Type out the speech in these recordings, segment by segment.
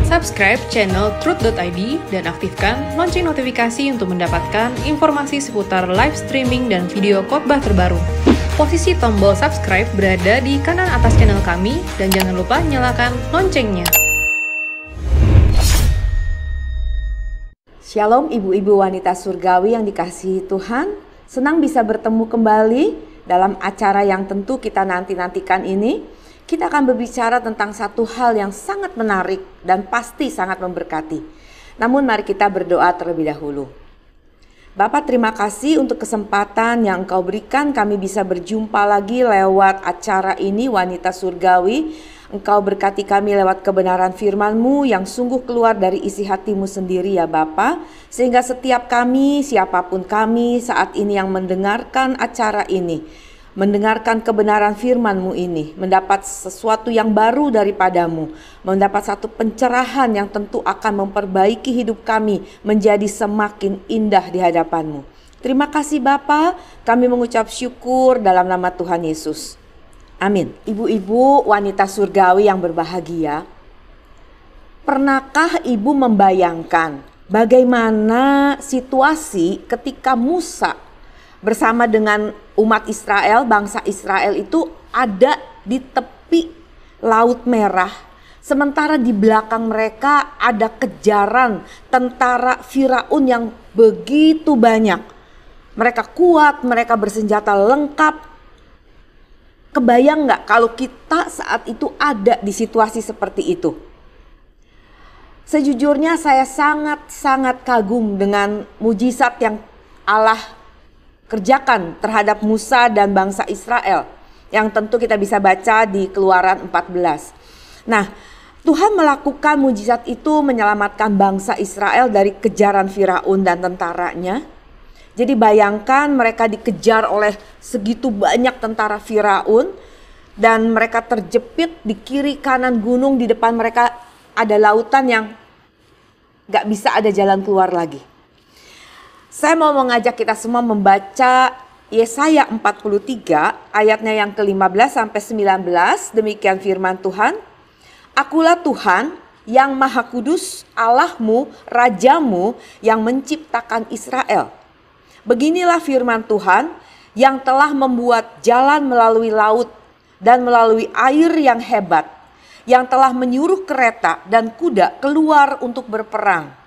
Subscribe channel Truth.id dan aktifkan lonceng notifikasi untuk mendapatkan informasi seputar live streaming dan video khotbah terbaru. Posisi tombol subscribe berada di kanan atas channel kami dan jangan lupa nyalakan loncengnya. Shalom ibu-ibu wanita surgawi yang dikasihi Tuhan. Senang bisa bertemu kembali dalam acara yang tentu kita nanti-nantikan ini. Kita akan berbicara tentang satu hal yang sangat menarik dan pasti sangat memberkati. Namun mari kita berdoa terlebih dahulu. Bapa, terima kasih untuk kesempatan yang Engkau berikan kami bisa berjumpa lagi lewat acara ini Wanita Surgawi. Engkau berkati kami lewat kebenaran firman-Mu yang sungguh keluar dari isi hati-Mu sendiri ya Bapa. Sehingga setiap kami, siapapun kami saat ini yang mendengarkan acara ini, mendengarkan kebenaran firman-Mu ini, mendapat sesuatu yang baru daripada-Mu, mendapat satu pencerahan yang tentu akan memperbaiki hidup kami menjadi semakin indah di hadapan-Mu. Terima kasih Bapa, kami mengucap syukur dalam nama Tuhan Yesus. Amin. Ibu-ibu wanita surgawi yang berbahagia, pernahkah ibu membayangkan bagaimana situasi ketika Musa bersama dengan umat Israel, bangsa Israel itu ada di tepi Laut Merah. Sementara di belakang mereka ada kejaran tentara Firaun yang begitu banyak. Mereka kuat, mereka bersenjata lengkap. Kebayang gak kalau kita saat itu ada di situasi seperti itu? Sejujurnya saya sangat-sangat kagum dengan mujizat yang Allah kerjakan terhadap Musa dan bangsa Israel yang tentu kita bisa baca di Keluaran 14. Nah, Tuhan melakukan mujizat itu menyelamatkan bangsa Israel dari kejaran Firaun dan tentaranya. Jadi bayangkan mereka dikejar oleh segitu banyak tentara Firaun dan mereka terjepit di kiri kanan gunung, di depan mereka ada lautan yang gak bisa ada jalan keluar lagi. Saya mau mengajak kita semua membaca Yesaya 43 ayatnya yang ke-15 sampai 19. Demikian firman Tuhan. Akulah Tuhan yang Maha Kudus, Allahmu, Rajamu yang menciptakan Israel. Beginilah firman Tuhan yang telah membuat jalan melalui laut dan melalui air yang hebat, yang telah menyuruh kereta dan kuda keluar untuk berperang.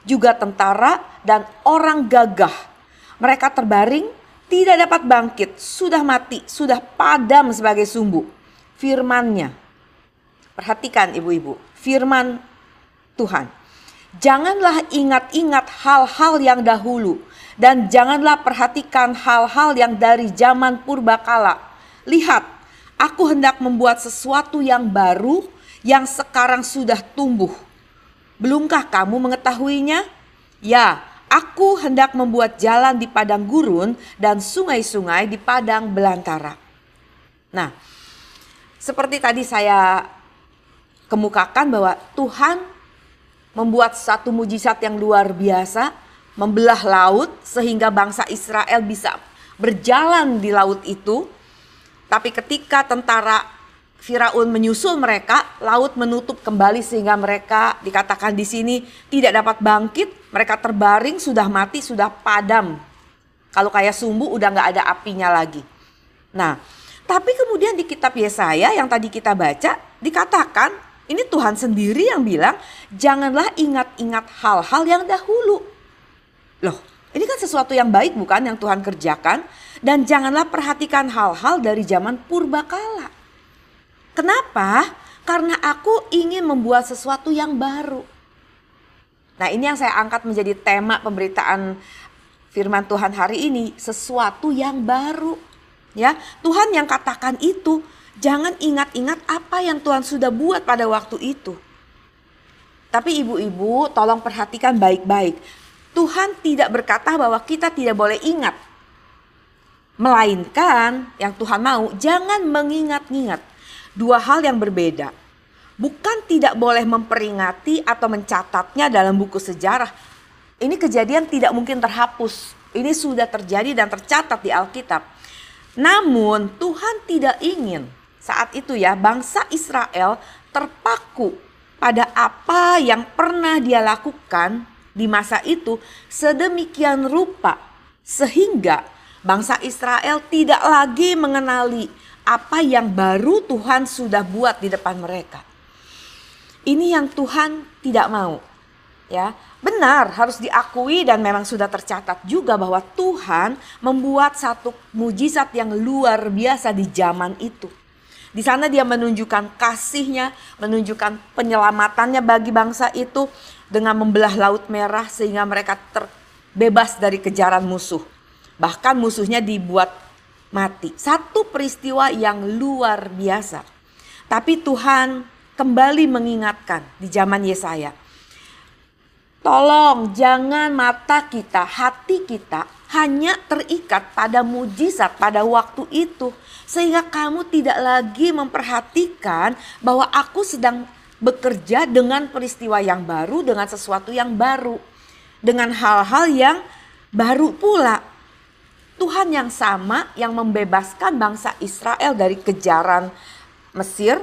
Juga tentara dan orang gagah. Mereka terbaring, tidak dapat bangkit, sudah mati, sudah padam sebagai sumbu. Firman-Nya. Perhatikan ibu-ibu, firman Tuhan. Janganlah ingat-ingat hal-hal yang dahulu, dan janganlah perhatikan hal-hal yang dari zaman purbakala. Lihat, aku hendak membuat sesuatu yang baru, yang sekarang sudah tumbuh. Belumkah kamu mengetahuinya? Ya, aku hendak membuat jalan di padang gurun dan sungai-sungai di padang belantara. Nah, seperti tadi saya kemukakan bahwa Tuhan membuat satu mujizat yang luar biasa, membelah laut sehingga bangsa Israel bisa berjalan di laut itu. Tapi ketika tentara Firaun menyusul mereka, laut menutup kembali sehingga mereka dikatakan di sini tidak dapat bangkit. Mereka terbaring, sudah mati, sudah padam. Kalau kayak sumbu udah gak ada apinya lagi. Nah, tapi kemudian di kitab Yesaya yang tadi kita baca dikatakan, ini Tuhan sendiri yang bilang, janganlah ingat-ingat hal-hal yang dahulu. Loh, ini kan sesuatu yang baik bukan yang Tuhan kerjakan? Dan janganlah perhatikan hal-hal dari zaman purbakala. Kenapa? Karena aku ingin membuat sesuatu yang baru. Nah, ini yang saya angkat menjadi tema pemberitaan firman Tuhan hari ini. Sesuatu yang baru. Ya, Tuhan yang katakan itu. Jangan ingat-ingat apa yang Tuhan sudah buat pada waktu itu. Tapi ibu-ibu tolong perhatikan baik-baik. Tuhan tidak berkata bahwa kita tidak boleh ingat. Melainkan yang Tuhan mau jangan mengingat-ingat. Dua hal yang berbeda. Bukan tidak boleh memperingati atau mencatatnya dalam buku sejarah. Ini kejadian tidak mungkin terhapus. Ini sudah terjadi dan tercatat di Alkitab. Namun Tuhan tidak ingin saat itu ya bangsa Israel terpaku pada apa yang pernah dia lakukan di masa itu sedemikian rupa sehingga bangsa Israel tidak lagi mengenali apa yang baru Tuhan sudah buat di depan mereka. Ini yang Tuhan tidak mau. Ya, benar harus diakui dan memang sudah tercatat juga bahwa Tuhan membuat satu mujizat yang luar biasa di zaman itu. Di sana dia menunjukkan kasihnya, menunjukkan penyelamatannya bagi bangsa itu dengan membelah Laut Merah sehingga mereka terbebas dari kejaran musuh. Bahkan musuhnya dibuat mati. Satu peristiwa yang luar biasa. Tapi Tuhan kembali mengingatkan di zaman Yesaya. Tolong jangan mata kita, hati kita hanya terikat pada mujizat pada waktu itu. Sehingga kamu tidak lagi memperhatikan bahwa aku sedang bekerja dengan peristiwa yang baru, dengan sesuatu yang baru. Dengan hal-hal yang baru pula. Tuhan yang sama yang membebaskan bangsa Israel dari kejaran Mesir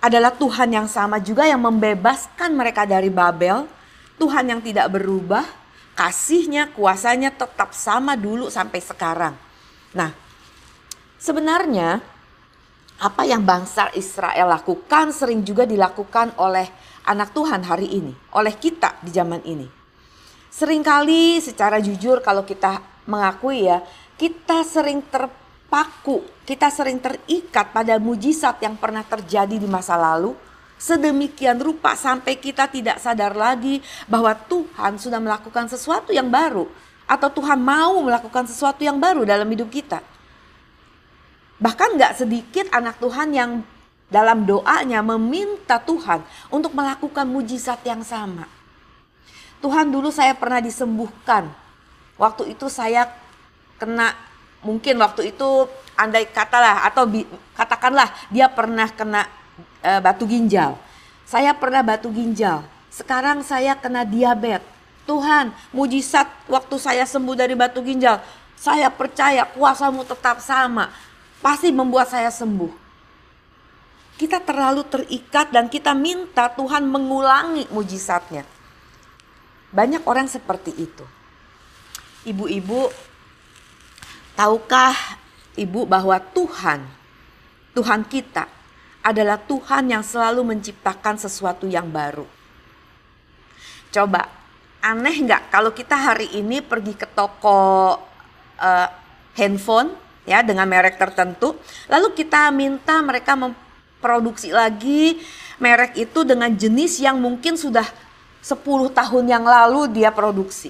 adalah Tuhan yang sama juga yang membebaskan mereka dari Babel. Tuhan yang tidak berubah, kasihnya, kuasanya tetap sama dulu sampai sekarang. Nah, sebenarnya apa yang bangsa Israel lakukan sering juga dilakukan oleh anak Tuhan hari ini, oleh kita di zaman ini. Seringkali secara jujur kalau kita mengakui ya, kita sering terpaku, kita sering terikat pada mujizat yang pernah terjadi di masa lalu. Sedemikian rupa sampai kita tidak sadar lagi bahwa Tuhan sudah melakukan sesuatu yang baru. Atau Tuhan mau melakukan sesuatu yang baru dalam hidup kita. Bahkan gak sedikit anak Tuhan yang dalam doanya meminta Tuhan untuk melakukan mujizat yang sama. Tuhan, dulu saya pernah disembuhkan. Waktu itu saya kena, mungkin waktu itu andai katalah atau katakanlah dia pernah kena batu ginjal. Saya pernah batu ginjal. Sekarang saya kena diabetes. Tuhan, mujizat waktu saya sembuh dari batu ginjal. Saya percaya kuasa-Mu tetap sama. Pasti membuat saya sembuh. Kita terlalu terikat dan kita minta Tuhan mengulangi mujizatnya. Banyak orang seperti itu. Ibu-ibu, tahukah ibu bahwa Tuhan kita adalah Tuhan yang selalu menciptakan sesuatu yang baru. Coba, aneh gak kalau kita hari ini pergi ke toko handphone ya dengan merek tertentu, lalu kita minta mereka memproduksi lagi merek itu dengan jenis yang mungkin sudah 10 tahun yang lalu dia produksi.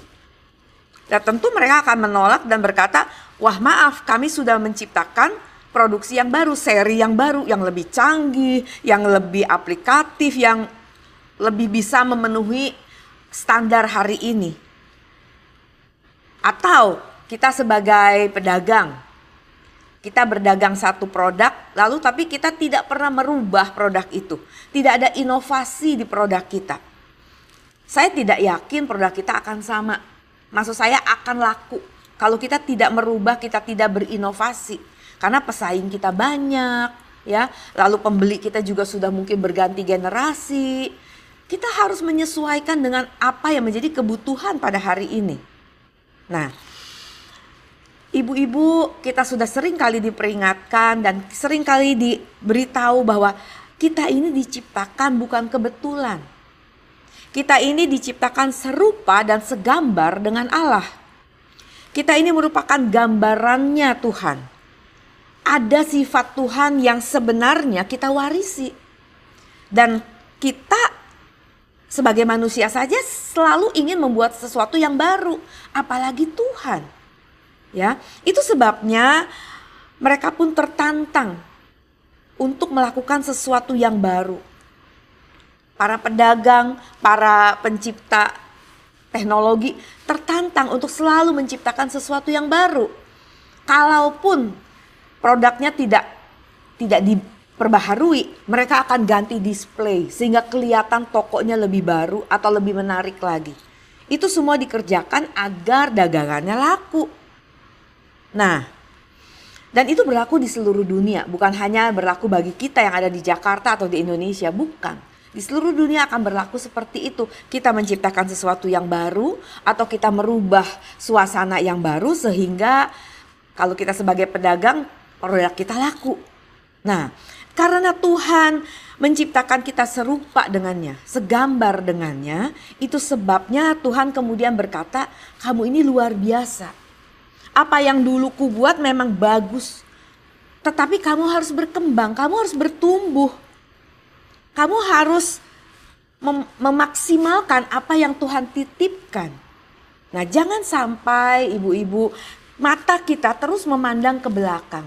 Ya tentu mereka akan menolak dan berkata, wah maaf, kami sudah menciptakan produksi yang baru, seri yang baru, yang lebih canggih, yang lebih aplikatif, yang lebih bisa memenuhi standar hari ini. Atau kita sebagai pedagang, kita berdagang satu produk, lalu tapi kita tidak pernah merubah produk itu. Tidak ada inovasi di produk kita. Saya tidak yakin produk kita akan sama. Maksud saya akan laku. Kalau kita tidak merubah, kita tidak berinovasi. Karena pesaing kita banyak, ya. Lalu pembeli kita juga sudah mungkin berganti generasi. Kita harus menyesuaikan dengan apa yang menjadi kebutuhan pada hari ini. Nah, ibu-ibu, kita sudah sering kali diperingatkan dan sering kali diberitahu bahwa kita ini diciptakan bukan kebetulan. Kita ini diciptakan serupa dan segambar dengan Allah. Kita ini merupakan gambarannya Tuhan. Ada sifat Tuhan yang sebenarnya kita warisi. Dan kita sebagai manusia saja selalu ingin membuat sesuatu yang baru, apalagi Tuhan. Ya, itu sebabnya mereka pun tertantang untuk melakukan sesuatu yang baru. Para pedagang, para pencipta teknologi tertantang untuk selalu menciptakan sesuatu yang baru. Kalaupun produknya tidak diperbaharui, mereka akan ganti display sehingga kelihatan tokonya lebih baru atau lebih menarik lagi. Itu semua dikerjakan agar dagangannya laku. Nah, dan itu berlaku di seluruh dunia, bukan hanya berlaku bagi kita yang ada di Jakarta atau di Indonesia, bukan. Di seluruh dunia akan berlaku seperti itu. Kita menciptakan sesuatu yang baru atau kita merubah suasana yang baru sehingga kalau kita sebagai pedagang produk kita laku. Nah, karena Tuhan menciptakan kita serupa dengannya, segambar dengannya, itu sebabnya Tuhan kemudian berkata, kamu ini luar biasa. Apa yang dulu kubuat memang bagus, tetapi kamu harus berkembang, kamu harus bertumbuh. Kamu harus memaksimalkan apa yang Tuhan titipkan. Nah, jangan sampai ibu-ibu mata kita terus memandang ke belakang.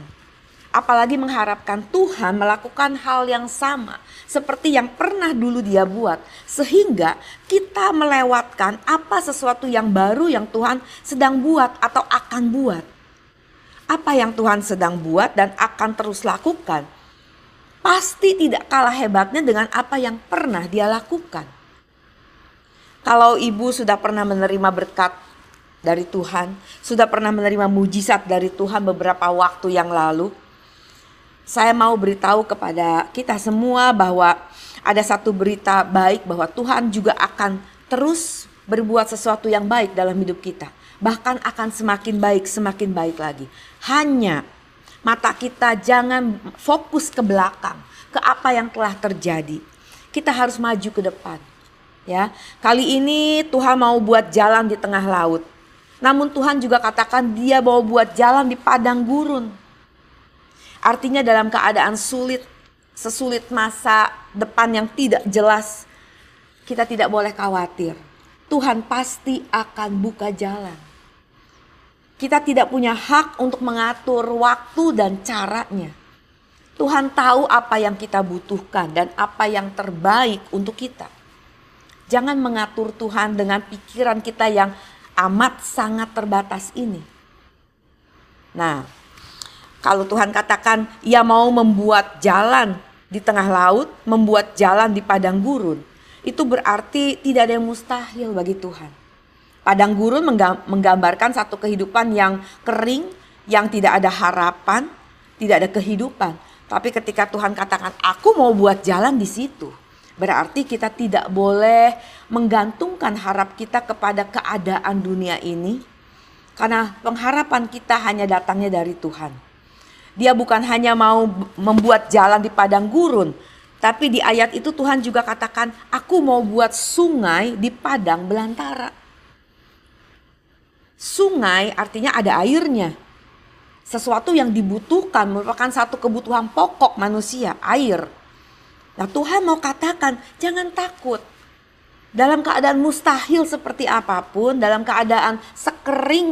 Apalagi mengharapkan Tuhan melakukan hal yang sama seperti yang pernah dulu Dia buat. Sehingga kita melewatkan apa sesuatu yang baru yang Tuhan sedang buat atau akan buat. Apa yang Tuhan sedang buat dan akan terus lakukan pasti tidak kalah hebatnya dengan apa yang pernah Dia lakukan. Kalau ibu sudah pernah menerima berkat dari Tuhan, sudah pernah menerima mujizat dari Tuhan beberapa waktu yang lalu, saya mau beritahu kepada kita semua bahwa ada satu berita baik bahwa Tuhan juga akan terus berbuat sesuatu yang baik dalam hidup kita. Bahkan akan semakin baik lagi. Hanya mata kita jangan fokus ke belakang, ke apa yang telah terjadi. Kita harus maju ke depan. Ya, kali ini Tuhan mau buat jalan di tengah laut. Namun Tuhan juga katakan Dia mau buat jalan di padang gurun. Artinya dalam keadaan sulit, sesulit masa depan yang tidak jelas, kita tidak boleh khawatir. Tuhan pasti akan buka jalan. Kita tidak punya hak untuk mengatur waktu dan caranya. Tuhan tahu apa yang kita butuhkan dan apa yang terbaik untuk kita. Jangan mengatur Tuhan dengan pikiran kita yang amat sangat terbatas ini. Nah, kalau Tuhan katakan Ia mau membuat jalan di tengah laut, membuat jalan di padang gurun, itu berarti tidak ada yang mustahil bagi Tuhan. Padang gurun menggambarkan satu kehidupan yang kering, yang tidak ada harapan, tidak ada kehidupan. Tapi ketika Tuhan katakan, aku mau buat jalan di situ, berarti kita tidak boleh menggantungkan harap kita kepada keadaan dunia ini. Karena pengharapan kita hanya datangnya dari Tuhan. Dia bukan hanya mau membuat jalan di padang gurun, tapi di ayat itu Tuhan juga katakan, aku mau buat sungai di padang belantara. Sungai artinya ada airnya. Sesuatu yang dibutuhkan merupakan satu kebutuhan pokok manusia, air. Nah, Tuhan mau katakan jangan takut. Dalam keadaan mustahil seperti apapun, dalam keadaan sekering,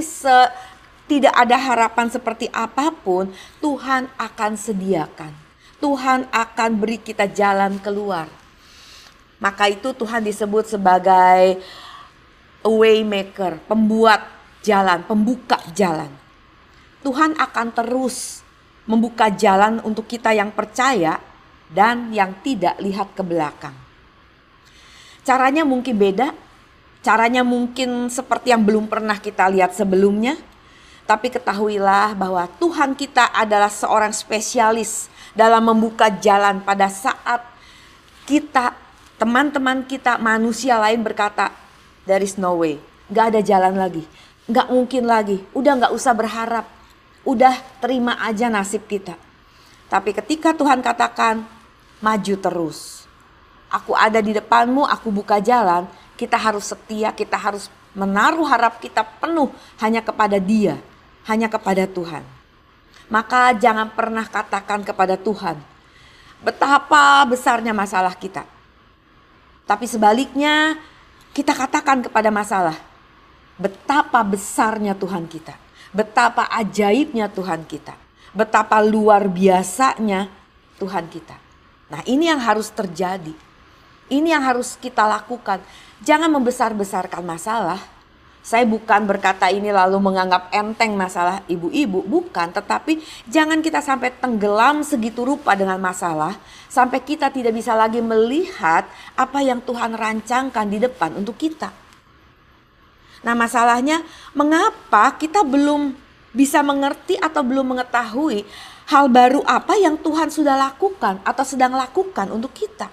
tidak ada harapan seperti apapun, Tuhan akan sediakan. Tuhan akan beri kita jalan keluar. Maka itu Tuhan disebut sebagai a way maker, pembuat jalan, pembuka jalan. Tuhan akan terus membuka jalan untuk kita yang percaya dan yang tidak lihat ke belakang. Caranya mungkin beda, caranya mungkin seperti yang belum pernah kita lihat sebelumnya. Tapi ketahuilah bahwa Tuhan kita adalah seorang spesialis dalam membuka jalan pada saat kita, teman-teman kita, manusia lain berkata, there is no way, gak ada jalan lagi. Gak mungkin lagi, udah gak usah berharap, udah terima aja nasib kita. Tapi ketika Tuhan katakan, maju terus. Aku ada di depanmu, aku buka jalan. Kita harus setia, kita harus menaruh harap kita penuh hanya kepada Dia, hanya kepada Tuhan. Maka jangan pernah katakan kepada Tuhan, betapa besarnya masalah kita. Tapi sebaliknya, kita katakan kepada masalah, betapa besarnya Tuhan kita, betapa ajaibnya Tuhan kita, betapa luar biasanya Tuhan kita. Nah, ini yang harus terjadi. Ini yang harus kita lakukan. Jangan membesar-besarkan masalah. Saya bukan berkata ini lalu menganggap enteng masalah ibu-ibu, bukan. Tetapi jangan kita sampai tenggelam segitu rupa dengan masalah, sampai kita tidak bisa lagi melihat apa yang Tuhan rancangkan di depan untuk kita. Nah, masalahnya mengapa kita belum bisa mengerti atau belum mengetahui hal baru apa yang Tuhan sudah lakukan atau sedang lakukan untuk kita.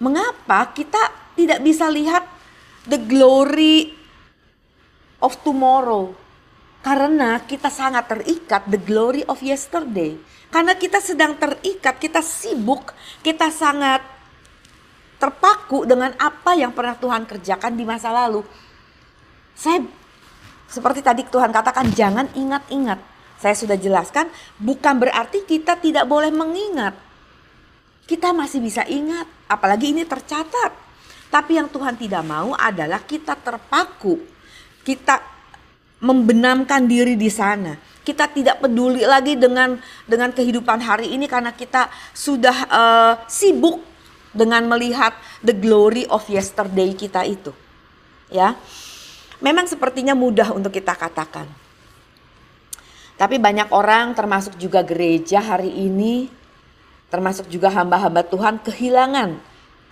Mengapa kita tidak bisa lihat the glory of tomorrow? Karena kita sangat terikat the glory of yesterday. Karena kita sedang terikat, kita sibuk, kita sangat terpaku dengan apa yang pernah Tuhan kerjakan di masa lalu. Seperti tadi Tuhan katakan, jangan ingat-ingat. Saya sudah jelaskan, bukan berarti kita tidak boleh mengingat. Kita masih bisa ingat, apalagi ini tercatat. Tapi yang Tuhan tidak mau adalah kita terpaku. Kita membenamkan diri di sana. Kita tidak peduli lagi dengan kehidupan hari ini karena kita sudah sibuk dengan melihat the glory of yesterday kita itu. Ya. Memang sepertinya mudah untuk kita katakan. Tapi banyak orang termasuk juga gereja hari ini, termasuk juga hamba-hamba Tuhan kehilangan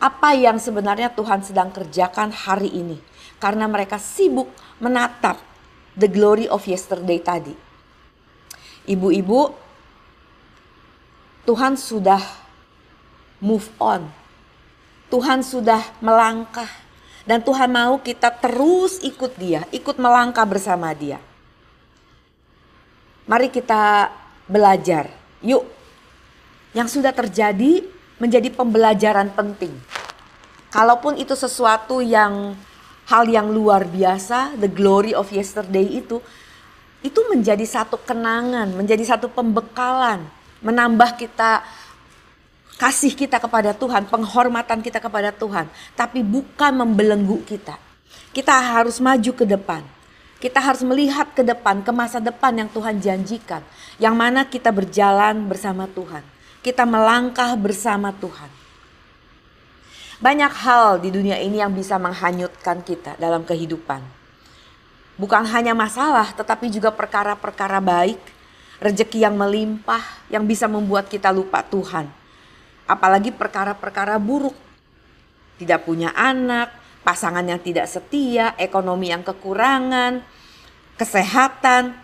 apa yang sebenarnya Tuhan sedang kerjakan hari ini. Karena mereka sibuk menatap the glory of yesterday tadi. Ibu-ibu, Tuhan sudah move on. Tuhan sudah melangkah. Dan Tuhan mau kita terus ikut Dia, ikut melangkah bersama Dia. Mari kita belajar. Yuk, yang sudah terjadi menjadi pembelajaran penting. Kalaupun itu sesuatu hal yang luar biasa, the glory of yesterday itu menjadi satu kenangan, menjadi satu pembekalan, menambah kita kasih kita kepada Tuhan, penghormatan kita kepada Tuhan, tapi bukan membelenggu kita. Kita harus maju ke depan. Kita harus melihat ke depan, ke masa depan yang Tuhan janjikan, yang mana kita berjalan bersama Tuhan. Kita melangkah bersama Tuhan. Banyak hal di dunia ini yang bisa menghanyutkan kita dalam kehidupan. Bukan hanya masalah, tetapi juga perkara-perkara baik, rezeki yang melimpah, yang bisa membuat kita lupa Tuhan. Apalagi perkara-perkara buruk, tidak punya anak, pasangan yang tidak setia, ekonomi yang kekurangan, kesehatan,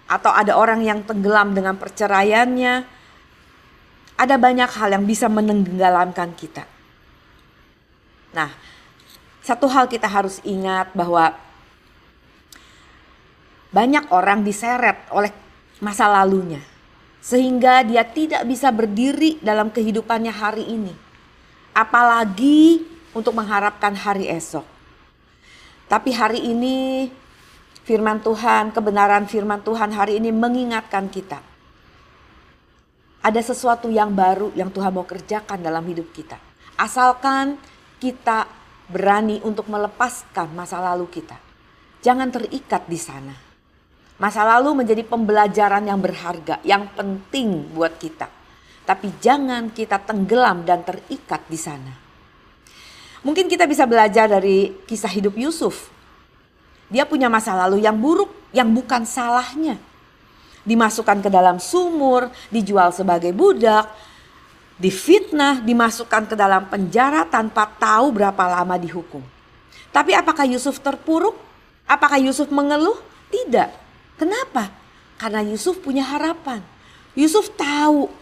atau ada orang yang tenggelam dengan perceraiannya. Ada banyak hal yang bisa menenggelamkan kita. Nah, satu hal kita harus ingat bahwa banyak orang diseret oleh masa lalunya. Sehingga dia tidak bisa berdiri dalam kehidupannya hari ini. Apalagi untuk mengharapkan hari esok. Tapi hari ini firman Tuhan, kebenaran firman Tuhan hari ini mengingatkan kita. Ada sesuatu yang baru yang Tuhan mau kerjakan dalam hidup kita. Asalkan kita berani untuk melepaskan masa lalu kita. Jangan terikat di sana. Masa lalu menjadi pembelajaran yang berharga, yang penting buat kita. Tapi jangan kita tenggelam dan terikat di sana. Mungkin kita bisa belajar dari kisah hidup Yusuf. Dia punya masa lalu yang buruk, yang bukan salahnya. Dimasukkan ke dalam sumur, dijual sebagai budak, difitnah, dimasukkan ke dalam penjara tanpa tahu berapa lama dihukum. Tapi apakah Yusuf terpuruk? Apakah Yusuf mengeluh? Tidak. Kenapa? Karena Yusuf punya harapan. Yusuf tahu.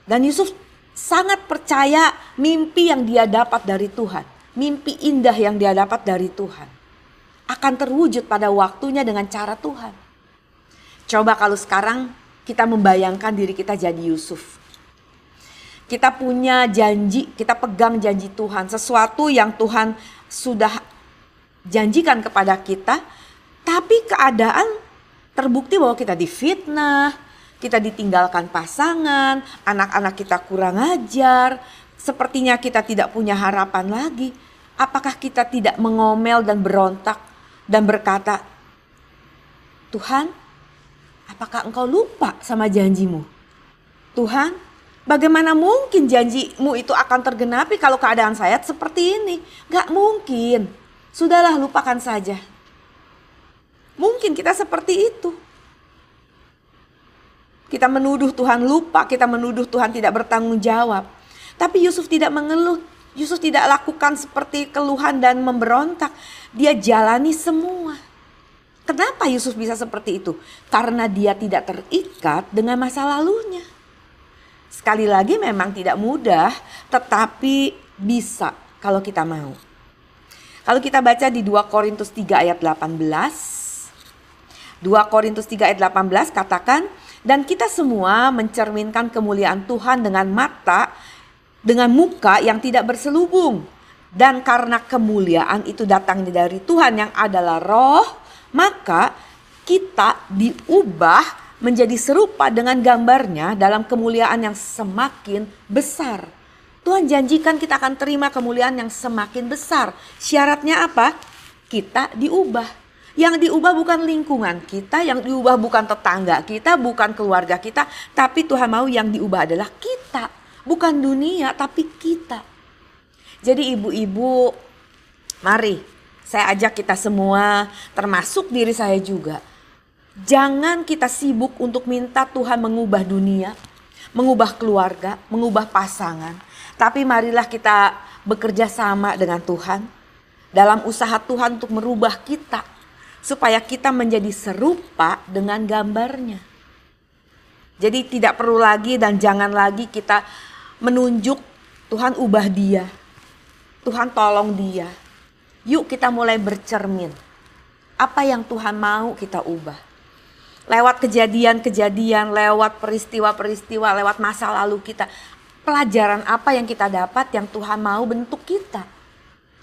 Dan Yusuf sangat percaya mimpi yang dia dapat dari Tuhan. Mimpi indah yang dia dapat dari Tuhan. Akan terwujud pada waktunya dengan cara Tuhan. Coba kalau sekarang kita membayangkan diri kita jadi Yusuf. Kita punya janji, kita pegang janji Tuhan. Sesuatu yang Tuhan sudah janjikan kepada kita. Tapi keadaan terbukti bahwa kita difitnah, kita ditinggalkan pasangan, anak-anak kita kurang ajar, sepertinya kita tidak punya harapan lagi. Apakah kita tidak mengomel dan berontak dan berkata, Tuhan, apakah Engkau lupa sama janjimu? Tuhan, bagaimana mungkin janjimu itu akan tergenapi kalau keadaan saya seperti ini? Gak mungkin, sudahlah lupakan saja. Mungkin kita seperti itu. Kita menuduh Tuhan lupa, kita menuduh Tuhan tidak bertanggung jawab. Tapi Yusuf tidak mengeluh, Yusuf tidak lakukan seperti keluhan dan memberontak. Dia jalani semua. Kenapa Yusuf bisa seperti itu? Karena dia tidak terikat dengan masa lalunya. Sekali lagi memang tidak mudah, tetapi Bisa kalau kita mau. Kalau kita baca di 2 Korintus 3 ayat 18. 2 Korintus 3 ayat 18 katakan, dan kita semua mencerminkan kemuliaan Tuhan dengan muka yang tidak berselubung. Dan karena kemuliaan itu datang dari Tuhan yang adalah roh, maka kita diubah menjadi serupa dengan gambarnya dalam kemuliaan yang semakin besar. Tuhan janjikan kita akan terima kemuliaan yang semakin besar. Syaratnya apa? Kita diubah. Yang diubah bukan lingkungan kita, yang diubah bukan tetangga kita, bukan keluarga kita. Tapi Tuhan mau yang diubah adalah kita. Bukan dunia, tapi kita. Jadi ibu-ibu, mari saya ajak kita semua, termasuk diri saya juga. Jangan kita sibuk untuk minta Tuhan mengubah dunia, mengubah keluarga, mengubah pasangan. Tapi marilah kita bekerja sama dengan Tuhan dalam usaha Tuhan untuk merubah kita, supaya kita menjadi serupa dengan gambarnya. Jadi tidak perlu lagi dan jangan lagi kita menunjuk Tuhan ubah dia, Tuhan tolong dia. Yuk kita mulai bercermin. Apa yang Tuhan mau kita ubah. Lewat kejadian-kejadian, lewat peristiwa-peristiwa, lewat masa lalu kita. Pelajaran apa yang kita dapat yang Tuhan mau bentuk kita.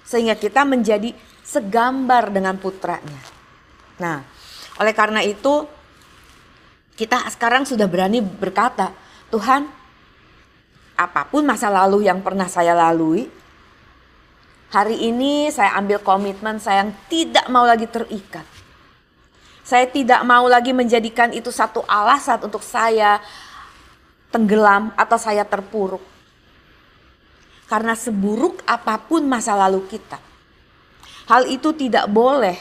Sehingga kita menjadi segambar dengan putranya. Nah, oleh karena itu kita sekarang sudah berani berkata, Tuhan, apapun masa lalu yang pernah saya lalui, hari ini saya ambil komitmen saya yang tidak mau lagi terikat. Saya tidak mau lagi menjadikan itu satu alasan untuk saya tenggelam atau saya terpuruk. Karena seburuk apapun masa lalu kita, hal itu tidak boleh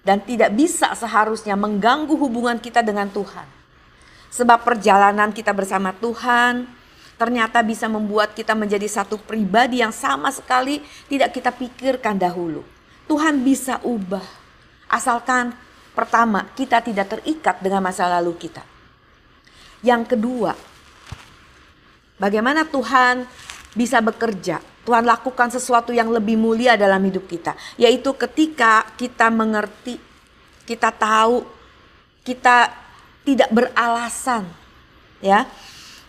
dan tidak bisa seharusnya mengganggu hubungan kita dengan Tuhan. Sebab perjalanan kita bersama Tuhan ternyata bisa membuat kita menjadi satu pribadi yang sama sekali tidak kita pikirkan dahulu. Tuhan bisa ubah, asalkan pertama, kita tidak terikat dengan masa lalu kita. Yang kedua, bagaimana Tuhan bisa bekerja? Tuhan lakukan sesuatu yang lebih mulia dalam hidup kita. Yaitu ketika kita mengerti, kita tahu, kita tidak beralasan. Ya.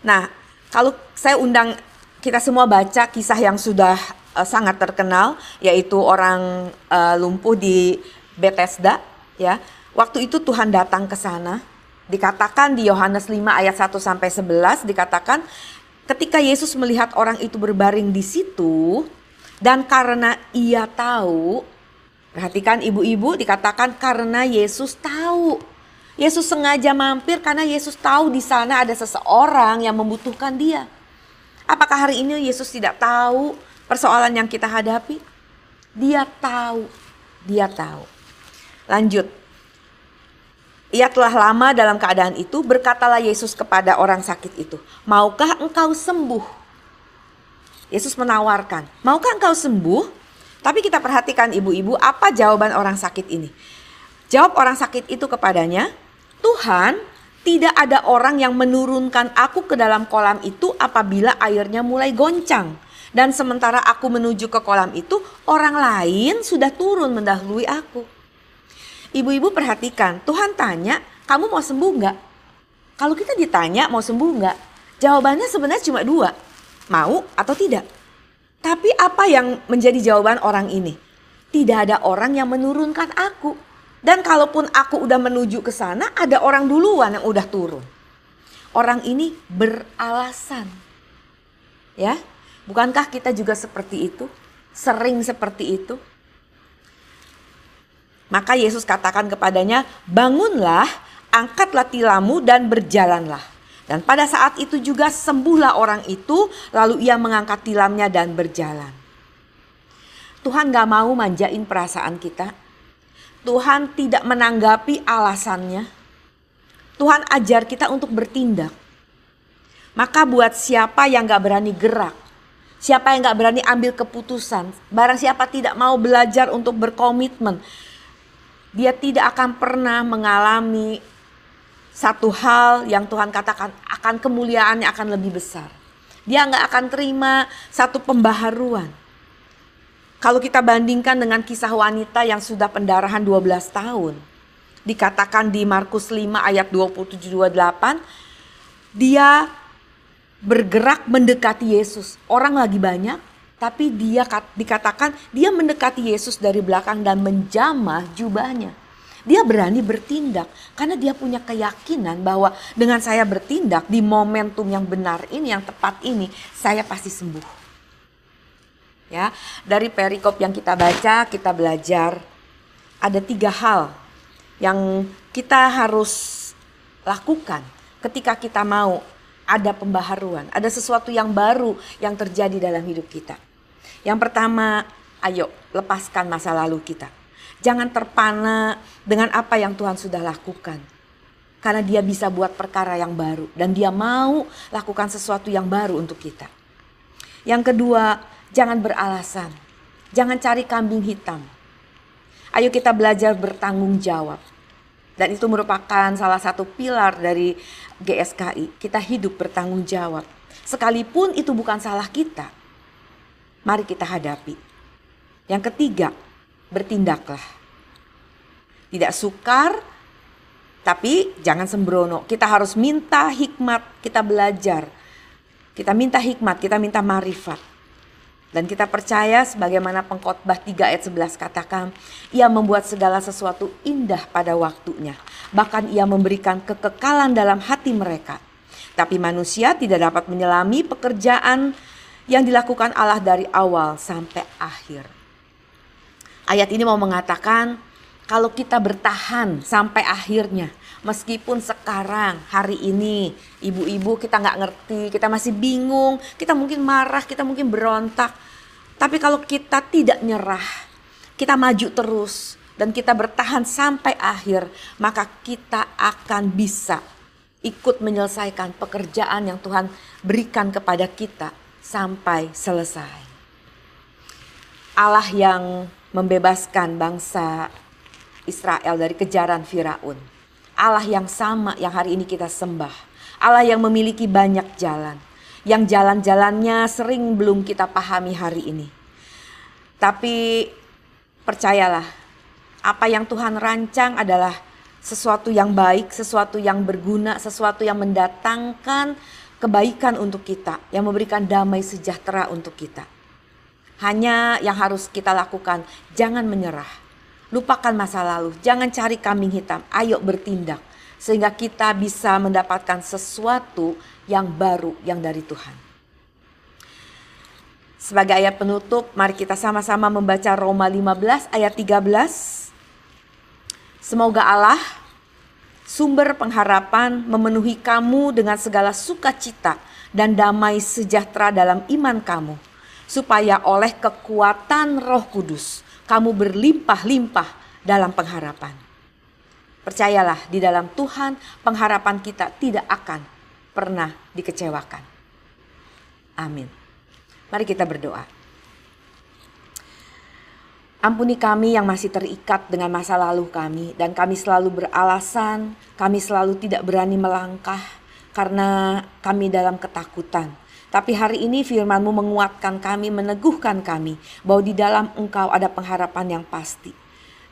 Nah, kalau saya undang kita semua baca kisah yang sudah sangat terkenal. Yaitu orang lumpuh di Bethesda. Ya. Waktu itu Tuhan datang ke sana, dikatakan di Yohanes 5 ayat 1-11 dikatakan ketika Yesus melihat orang itu berbaring di situ dan karena ia tahu, perhatikan ibu-ibu, dikatakan karena Yesus tahu. Yesus sengaja mampir karena Yesus tahu di sana ada seseorang yang membutuhkan dia. Apakah hari ini Yesus tidak tahu persoalan yang kita hadapi? Dia tahu, dia tahu. Lanjut. Ia telah lama dalam keadaan itu, berkatalah Yesus kepada orang sakit itu, maukah engkau sembuh? Yesus menawarkan, maukah engkau sembuh? Tapi kita perhatikan ibu-ibu, apa jawaban orang sakit ini? Jawab orang sakit itu kepadanya, Tuhan, tidak ada orang yang menurunkan aku ke dalam kolam itu apabila airnya mulai goncang. Dan sementara aku menuju ke kolam itu, orang lain sudah turun mendahului aku. Ibu-ibu perhatikan, Tuhan tanya, kamu mau sembuh enggak? Kalau kita ditanya mau sembuh enggak? Jawabannya sebenarnya cuma dua, mau atau tidak. Tapi apa yang menjadi jawaban orang ini? Tidak ada orang yang menurunkan aku. Dan kalaupun aku udah menuju ke sana, ada orang duluan yang udah turun. Orang ini beralasan. Ya, bukankah kita juga seperti itu? Sering seperti itu? Maka Yesus katakan kepadanya, bangunlah, angkatlah tilammu dan berjalanlah. Dan pada saat itu juga sembuhlah orang itu, lalu ia mengangkat tilamnya dan berjalan. Tuhan gak mau manjain perasaan kita. Tuhan tidak menanggapi alasannya. Tuhan ajar kita untuk bertindak. Maka buat siapa yang gak berani gerak, siapa yang gak berani ambil keputusan, barang siapa tidak mau belajar untuk berkomitmen, dia tidak akan pernah mengalami satu hal yang Tuhan katakan akan kemuliaannya akan lebih besar. Dia nggak akan terima satu pembaharuan. Kalau kita bandingkan dengan kisah wanita yang sudah pendarahan 12 tahun. Dikatakan di Markus 5 ayat 27-28. Dia bergerak mendekati Yesus. Orang lagi banyak. Tapi dia dikatakan dia mendekati Yesus dari belakang dan menjamah jubahnya. Dia berani bertindak karena dia punya keyakinan bahwa dengan saya bertindak di momentum yang benar ini, yang tepat ini, saya pasti sembuh. Ya, dari perikop yang kita baca, kita belajar ada 3 hal yang kita harus lakukan ketika kita mau ada pembaharuan, ada sesuatu yang baru yang terjadi dalam hidup kita. Yang pertama, ayo lepaskan masa lalu kita. Jangan terpana dengan apa yang Tuhan sudah lakukan. Karena dia bisa buat perkara yang baru. Dan dia mau lakukan sesuatu yang baru untuk kita. Yang kedua, jangan beralasan. Jangan cari kambing hitam. Ayo kita belajar bertanggung jawab. Dan itu merupakan salah satu pilar dari GSKI. Kita hidup bertanggung jawab. Sekalipun itu bukan salah kita, mari kita hadapi. Yang ketiga, bertindaklah. Tidak sukar, tapi jangan sembrono. Kita harus minta hikmat, kita belajar. Kita minta hikmat, kita minta marifat. Dan kita percaya sebagaimana Pengkhotbah 3 ayat 11 katakan, ia membuat segala sesuatu indah pada waktunya. Bahkan ia memberikan kekekalan dalam hati mereka. Tapi manusia tidak dapat menyelami pekerjaan yang dilakukan Allah dari awal sampai akhir. Ayat ini mau mengatakan kalau kita bertahan sampai akhirnya, meskipun sekarang hari ini ibu-ibu kita nggak ngerti, kita masih bingung, kita mungkin marah, kita mungkin berontak. Tapi kalau kita tidak nyerah, kita maju terus dan kita bertahan sampai akhir, maka kita akan bisa ikut menyelesaikan pekerjaan yang Tuhan berikan kepada kita sampai selesai. Allah yang membebaskan bangsa Israel dari kejaran Firaun. Allah yang sama yang hari ini kita sembah. Allah yang memiliki banyak jalan. Yang jalan-jalannya sering belum kita pahami hari ini. Tapi percayalah, apa yang Tuhan rancang adalah sesuatu yang baik, sesuatu yang berguna, sesuatu yang mendatangkan kebaikan untuk kita, yang memberikan damai sejahtera untuk kita. Hanya yang harus kita lakukan, jangan menyerah. Lupakan masa lalu, jangan cari kambing hitam, ayo bertindak. Sehingga kita bisa mendapatkan sesuatu yang baru yang dari Tuhan. Sebagai ayat penutup, mari kita sama-sama membaca Roma 15 ayat 13. Semoga Allah, sumber pengharapan, memenuhi kamu dengan segala sukacita dan damai sejahtera dalam iman kamu. Supaya oleh kekuatan Roh Kudus, kamu berlimpah-limpah dalam pengharapan. Percayalah, di dalam Tuhan pengharapan kita tidak akan pernah dikecewakan. Amin. Mari kita berdoa. Ampuni kami yang masih terikat dengan masa lalu kami, dan kami selalu beralasan, kami selalu tidak berani melangkah karena kami dalam ketakutan. Tapi hari ini firman-Mu menguatkan kami, meneguhkan kami bahwa di dalam Engkau ada pengharapan yang pasti.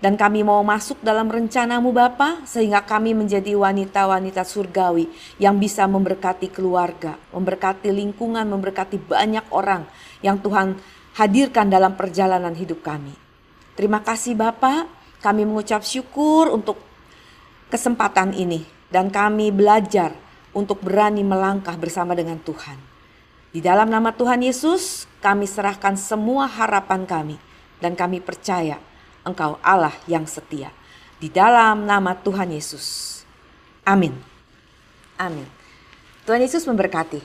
Dan kami mau masuk dalam rencana-Mu Bapa, sehingga kami menjadi wanita-wanita surgawi yang bisa memberkati keluarga, memberkati lingkungan, memberkati banyak orang yang Tuhan hadirkan dalam perjalanan hidup kami. Terima kasih Bapa, kami mengucap syukur untuk kesempatan ini. Dan kami belajar untuk berani melangkah bersama dengan Tuhan. Di dalam nama Tuhan Yesus, kami serahkan semua harapan kami. Dan kami percaya Engkau Allah yang setia. Di dalam nama Tuhan Yesus. Amin. Amin. Tuhan Yesus memberkati.